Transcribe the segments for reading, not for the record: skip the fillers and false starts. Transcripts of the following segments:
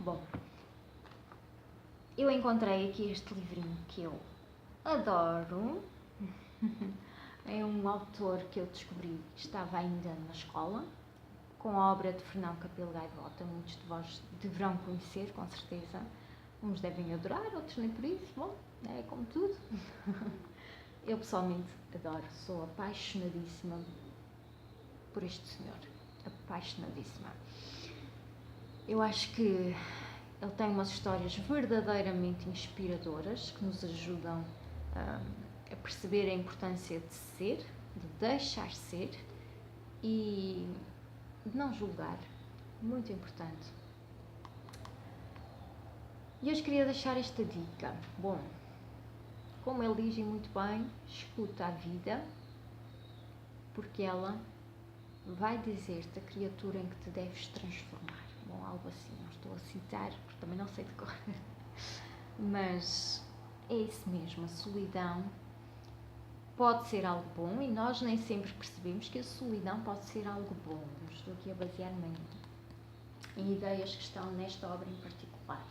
Bom, eu encontrei aqui este livrinho que eu adoro. É um autor que eu descobri que estava ainda na escola, com a obra de Fernão Capelo Gaivota. Muitos de vós deverão conhecer, com certeza. Uns devem adorar, outros nem por isso. Bom, é como tudo. Eu pessoalmente adoro, sou apaixonadíssima por este senhor. Apaixonadíssima. Eu acho que ele tem umas histórias verdadeiramente inspiradoras que nos ajudam a perceber a importância de ser, de deixar ser e de não julgar. Muito importante. E hoje queria deixar esta dica. Bom, como ele diz muito bem, escuta a vida, porque ela vai dizer-te a criatura em que te deves transformar. Bom, algo assim, não estou a citar, porque também não sei de cor. Mas é isso mesmo, a solidão pode ser algo bom e nós nem sempre percebemos que a solidão pode ser algo bom. Eu estou aqui a basear-me em ideias que estão nesta obra em particular.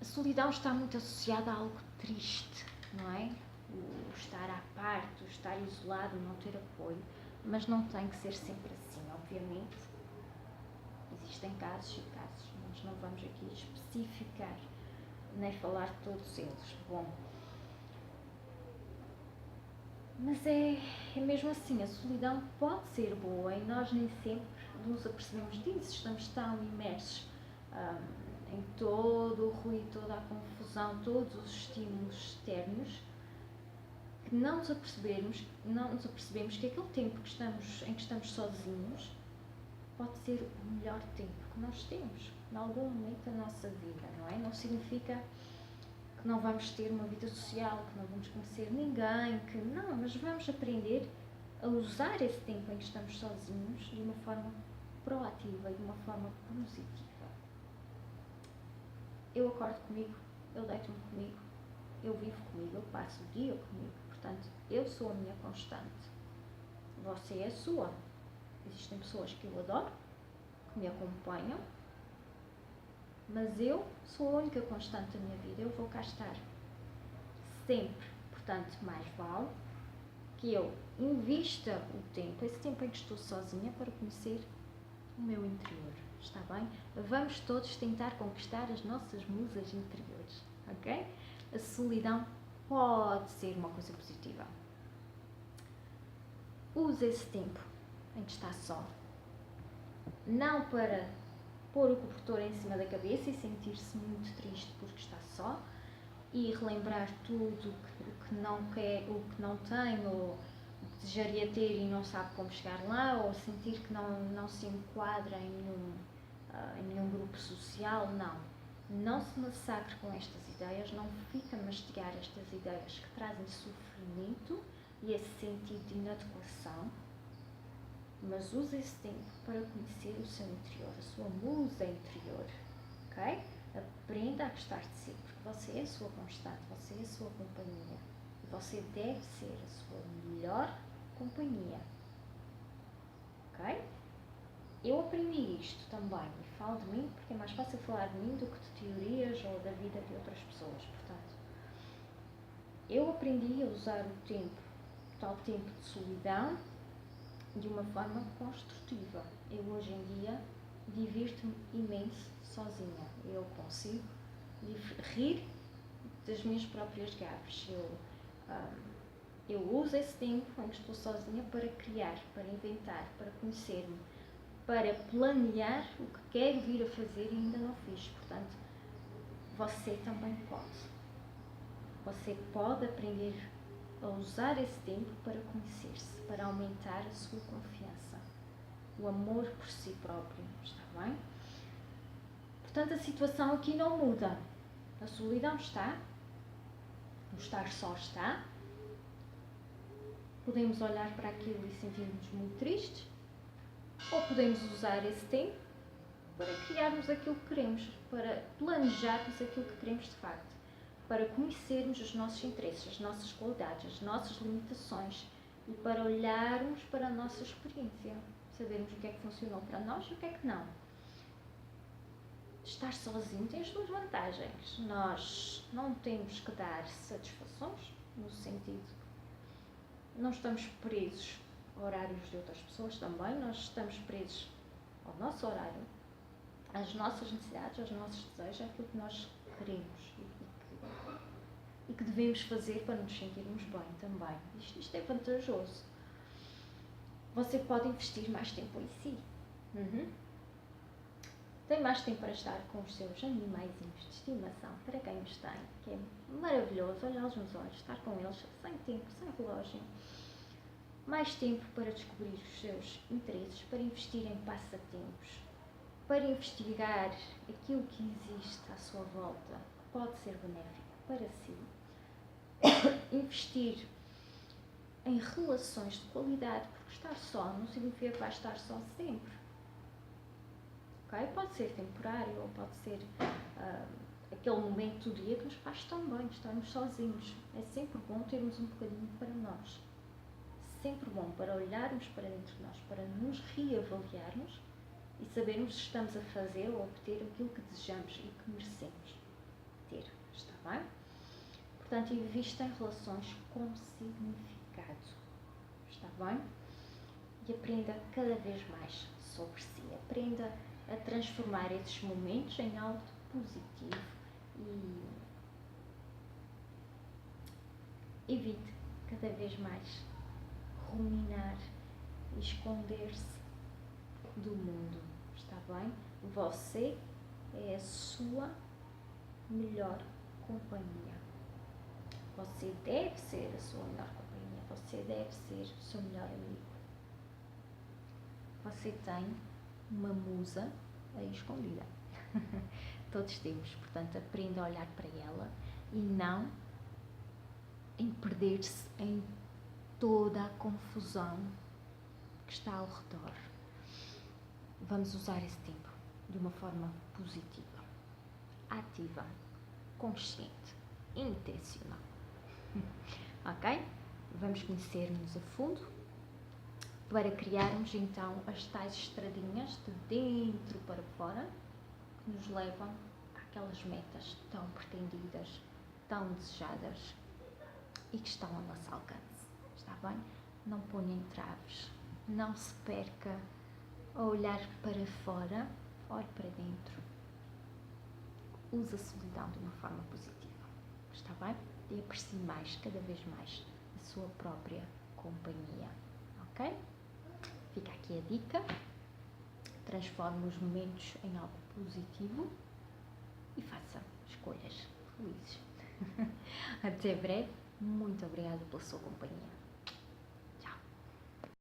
A solidão está muito associada a algo triste, não é? O estar à parte, o estar isolado, não ter apoio, mas não tem que ser sempre assim, obviamente. Existem casos e casos, nós não vamos aqui especificar nem falar de todos eles. Bom, mas é mesmo assim, a solidão pode ser boa e nós nem sempre nos apercebemos disso, estamos tão imersos em todo o ruído, toda a confusão, todos os estímulos externos, que não nos apercebemos que aquele tempo em que estamos sozinhos pode ser o melhor tempo que nós temos, em algum momento da nossa vida, não é? Não significa que não vamos ter uma vida social, que não vamos conhecer ninguém, que não, mas vamos aprender a usar esse tempo em que estamos sozinhos de uma forma proativa e de uma forma positiva. Eu acordo comigo, eu deito-me comigo, eu vivo comigo, eu passo o dia comigo. Portanto, eu sou a minha constante. Você é a sua. Existem pessoas que eu adoro, que me acompanham, mas eu sou a única constante da minha vida. Eu vou cá estar sempre. Portanto, mais vale que eu invista o tempo, esse tempo em que estou sozinha, para conhecer o meu interior. Está bem? Vamos todos tentar conquistar as nossas musas interiores, ok? A solidão pode ser uma coisa positiva. Use esse tempo em que está só, não para pôr o cobertor em cima da cabeça e sentir-se muito triste porque está só e relembrar tudo o que não quer, o que não tem, ou desejaria ter e não sabe como chegar lá, ou sentir que não se enquadra em nenhum grupo social. Não se massacre com estas ideias, não fica a mastigar estas ideias que trazem sofrimento e esse sentido de inadequação, mas use esse tempo para conhecer o seu interior, a sua musa interior, ok? Aprenda a gostar de si, porque você é a sua constante, você é a sua companhia e você deve ser a sua melhor companhia, ok? Eu aprendi isto também e falo de mim porque é mais fácil falar de mim do que de teorias ou da vida de outras pessoas. Portanto, eu aprendi a usar o tal tempo de solidão, de uma forma construtiva. Eu hoje em dia divirto-me imenso sozinha. Eu consigo rir das minhas próprias gafes. Eu uso esse tempo em que estou sozinha para criar, para inventar, para conhecer-me, para planear o que quero vir a fazer e ainda não fiz. Portanto, você também pode. Você pode aprender a usar esse tempo para conhecer-se, para aumentar a sua confiança, o amor por si próprio, está bem? Portanto, a situação aqui não muda. A solidão está, o estar só está. Podemos olhar para aquilo e sentir-nos muito tristes, ou podemos usar esse tempo para criarmos aquilo que queremos, para planejarmos aquilo que queremos de facto, para conhecermos os nossos interesses, as nossas qualidades, as nossas limitações e para olharmos para a nossa experiência, sabermos o que é que funcionou para nós e o que é que não. estar sozinho tem as suas vantagens. Nós não temos que dar satisfações, no sentido que não estamos presos a horários de outras pessoas também, nós estamos presos ao nosso horário, às nossas necessidades, aos nossos desejos, àquilo que nós queremos e que devemos fazer para nos sentirmos bem também. Isto é vantajoso. Você pode investir mais tempo em si. Tem mais tempo para estar com os seus animaizinhos de estimação, para quem os tem, que é maravilhoso, olhá-los nos olhos, estar com eles sem tempo, sem relógio. Mais tempo para descobrir os seus interesses, para investir em passatempos, para investigar aquilo que existe à sua volta, que pode ser benéfico para si. Investir em relações de qualidade, porque estar só não significa que vai estar só sempre. Okay? Pode ser temporário ou pode ser aquele momento do dia que nos faz tão bem, estarmos sozinhos. É sempre bom termos um bocadinho para nós. Sempre bom para olharmos para dentro de nós, para nos reavaliarmos e sabermos se estamos a fazer ou a obter aquilo que desejamos e que merecemos ter. Está bem? Portanto, invista em relações com significado. Está bem? E aprenda cada vez mais sobre si. Aprenda a transformar esses momentos em algo positivo e evite cada vez mais ruminar e esconder-se do mundo. Está bem? Você é a sua melhor companhia. Você deve ser a sua melhor companhia. Você deve ser o seu melhor amigo. Você tem uma musa aí escondida. Todos temos. Portanto, aprenda a olhar para ela e não em perder-se em toda a confusão que está ao redor. Vamos usar esse tempo de uma forma positiva, ativa, consciente, intencional. Ok? Vamos conhecer-nos a fundo para criarmos então as tais estradinhas de dentro para fora que nos levam àquelas metas tão pretendidas, tão desejadas e que estão ao nosso alcance. Está bem? Não ponha entraves, não se perca a olhar para fora, olhe para dentro. Use a solidão de uma forma positiva. Está bem? E aprecie mais, cada vez mais, a sua própria companhia. Ok? Fica aqui a dica. Transforme os momentos em algo positivo e faça escolhas felizes. Até breve. Muito obrigada pela sua companhia.